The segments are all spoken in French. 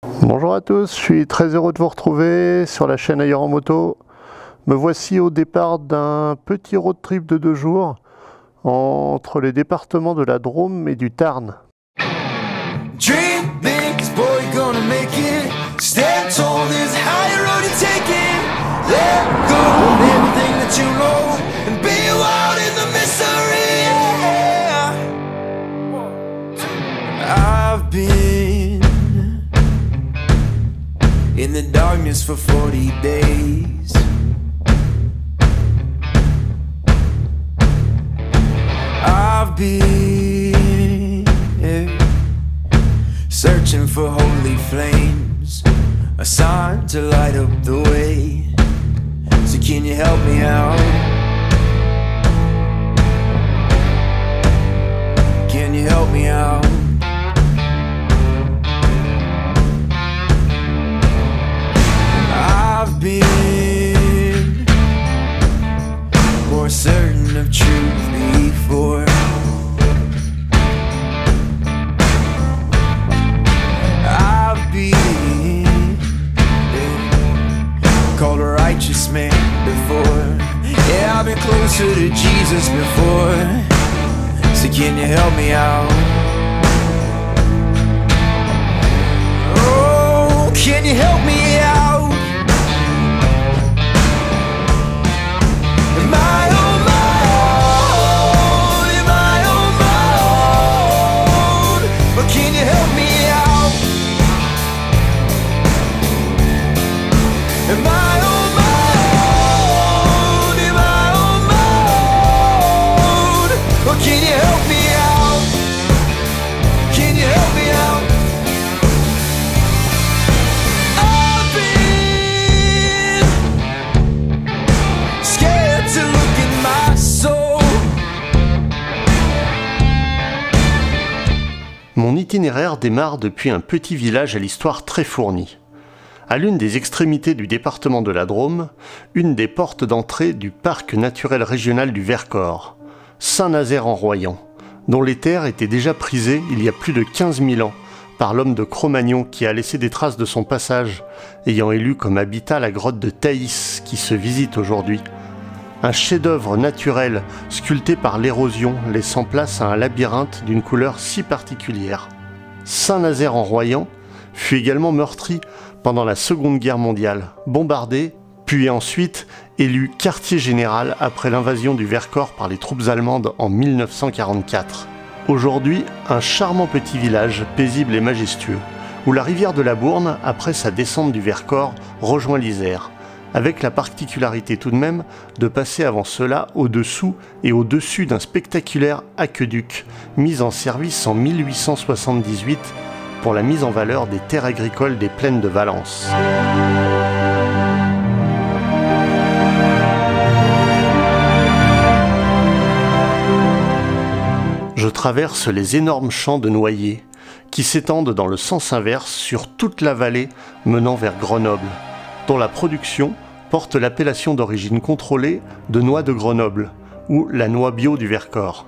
Bonjour à tous, je suis très heureux de vous retrouver sur la chaîne Ailleurs en moto. Me voici au départ d'un petit road trip de 2 jours entre les départements de la Drôme et du Tarn. Dream big, boy, gonna make it. Stand tall, there's a higher road to take it. Let go of everything that you know and be wild in the mystery. Yeah. I've been in the darkness for 40 days. I've been searching for holy flames, a sign to light up the way. So can you help me out? Can you help me out? I've been more certain of truth before. I've been called a righteous man before. Yeah, I've been closer to Jesus before. So can you help me out? Oh, can you help me out? Am I on my own? Am I on my own? But can you help me out? Am I on my own? Am I on my own? But can you help me out? Can you help me out? I've been scared to look in my soul. Mon itinéraire démarre depuis un petit village à l'histoire très fournie. À l'une des extrémités du département de la Drôme, une des portes d'entrée du parc naturel régional du Vercors, Saint-Nazaire-en-Royans, dont les terres étaient déjà prisées il y a plus de 15 000 ans par l'homme de Cro-Magnon qui a laissé des traces de son passage, ayant élu comme habitat la grotte de Thaïs qui se visite aujourd'hui. Un chef-d'œuvre naturel sculpté par l'érosion, laissant place à un labyrinthe d'une couleur si particulière. Saint-Nazaire-en-Royans fut également meurtri pendant la Seconde Guerre mondiale, bombardé, puis ensuite élu quartier général après l'invasion du Vercors par les troupes allemandes en 1944. Aujourd'hui, un charmant petit village, paisible et majestueux, où la rivière de la Bourne, après sa descente du Vercors, rejoint l'Isère, avec la particularité tout de même de passer avant cela au-dessous et au-dessus d'un spectaculaire aqueduc, mis en service en 1878 pour la mise en valeur des terres agricoles des plaines de Valence. Je traverse les énormes champs de noyers qui s'étendent dans le sens inverse sur toute la vallée menant vers Grenoble, dont la production porte l'appellation d'origine contrôlée de noix de Grenoble ou la noix bio du Vercors.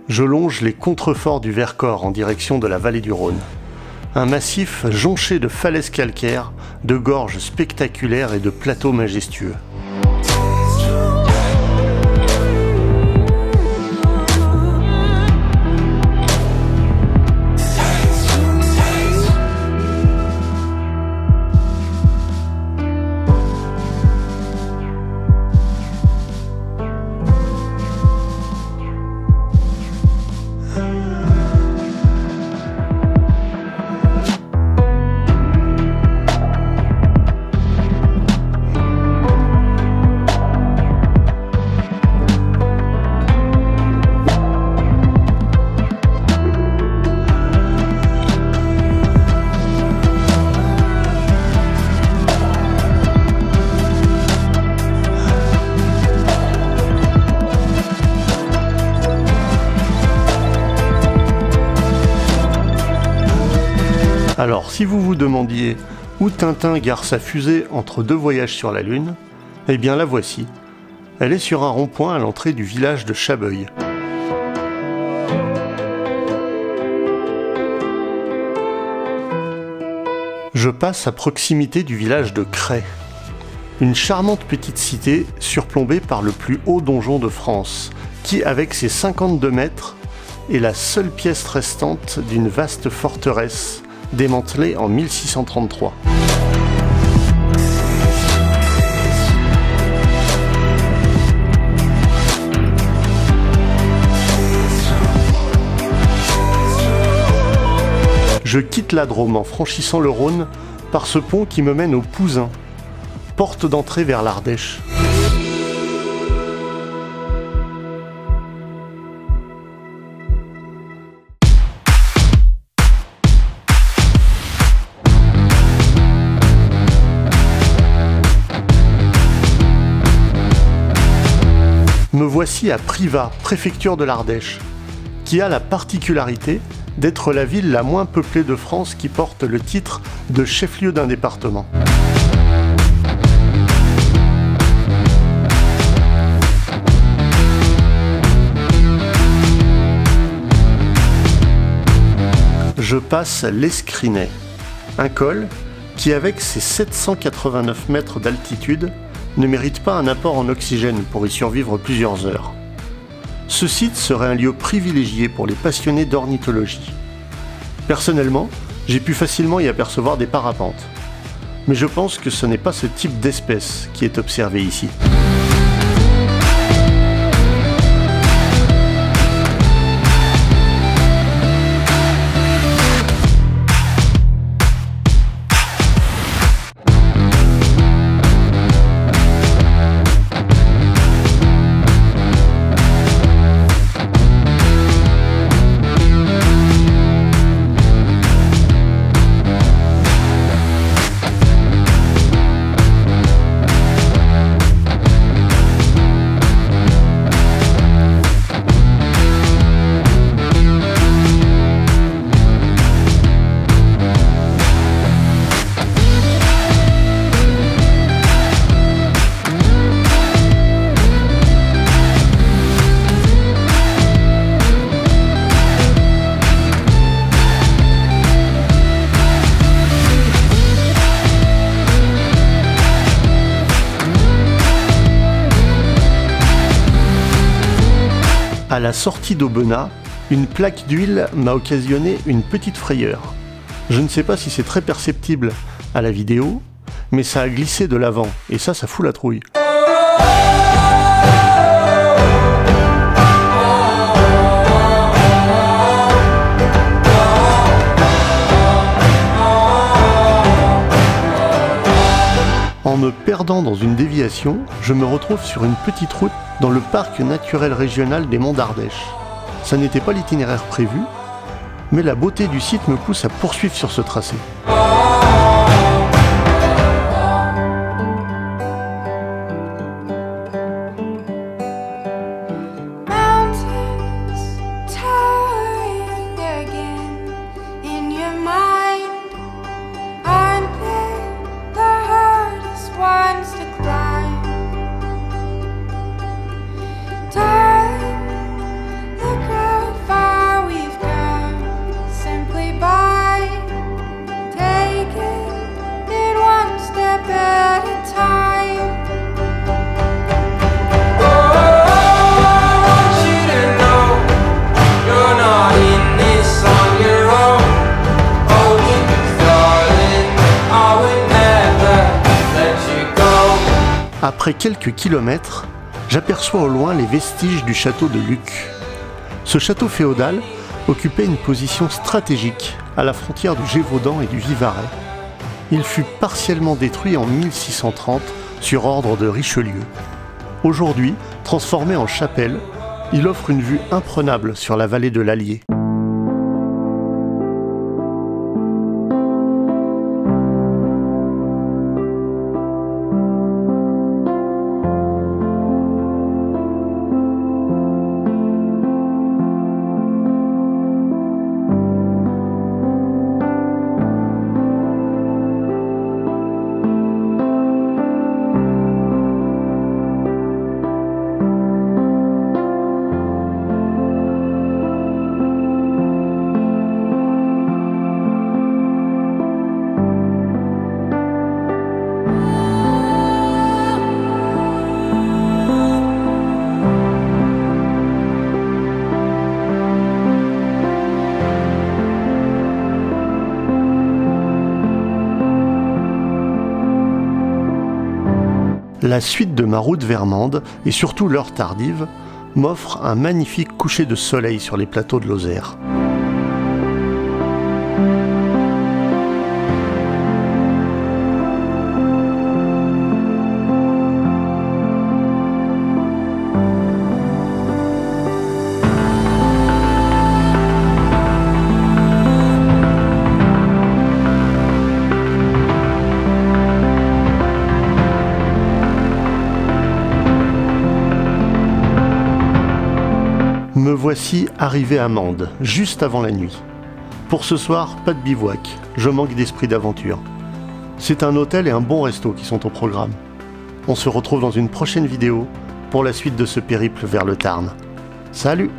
Je longe les contreforts du Vercors en direction de la vallée du Rhône. Un massif jonché de falaises calcaires, de gorges spectaculaires et de plateaux majestueux. Alors, si vous vous demandiez où Tintin gare sa fusée entre deux voyages sur la Lune, eh bien la voici. Elle est sur un rond-point à l'entrée du village de Chabeuil. Je passe à proximité du village de Cray, une charmante petite cité surplombée par le plus haut donjon de France, qui, avec ses 52 mètres, est la seule pièce restante d'une vaste forteresse démantelée en 1633. Je quitte la Drôme en franchissant le Rhône par ce pont qui me mène au Pouzin, porte d'entrée vers l'Ardèche. Me voici à Privas, préfecture de l'Ardèche, qui a la particularité d'être la ville la moins peuplée de France qui porte le titre de chef-lieu d'un département. Je passe l'Escrinet, un col qui, avec ses 789 mètres d'altitude, ne mérite pas un apport en oxygène pour y survivre plusieurs heures. Ce site serait un lieu privilégié pour les passionnés d'ornithologie. Personnellement, j'ai pu facilement y apercevoir des parapentes. Mais je pense que ce n'est pas ce type d'espèce qui est observé ici. À la sortie d'Aubenas, une plaque d'huile m'a occasionné une petite frayeur. Je ne sais pas si c'est très perceptible à la vidéo, mais ça a glissé de l'avant, et ça fout la trouille. En me perdant dans une déviation, je me retrouve sur une petite route dans le parc naturel régional des Monts d'Ardèche. Ça n'était pas l'itinéraire prévu, mais la beauté du site me pousse à poursuivre sur ce tracé. Après quelques kilomètres, j'aperçois au loin les vestiges du château de Luc. Ce château féodal occupait une position stratégique à la frontière du Gévaudan et du Vivarais. Il fut partiellement détruit en 1630 sur ordre de Richelieu. Aujourd'hui, transformé en chapelle, il offre une vue imprenable sur la vallée de l'Allier. La suite de ma route vers Mende, et surtout l'heure tardive, m'offre un magnifique coucher de soleil sur les plateaux de Lozère. Me voici arrivé à Mende, juste avant la nuit. Pour ce soir, pas de bivouac, je manque d'esprit d'aventure. C'est un hôtel et un bon resto qui sont au programme. On se retrouve dans une prochaine vidéo pour la suite de ce périple vers le Tarn. Salut!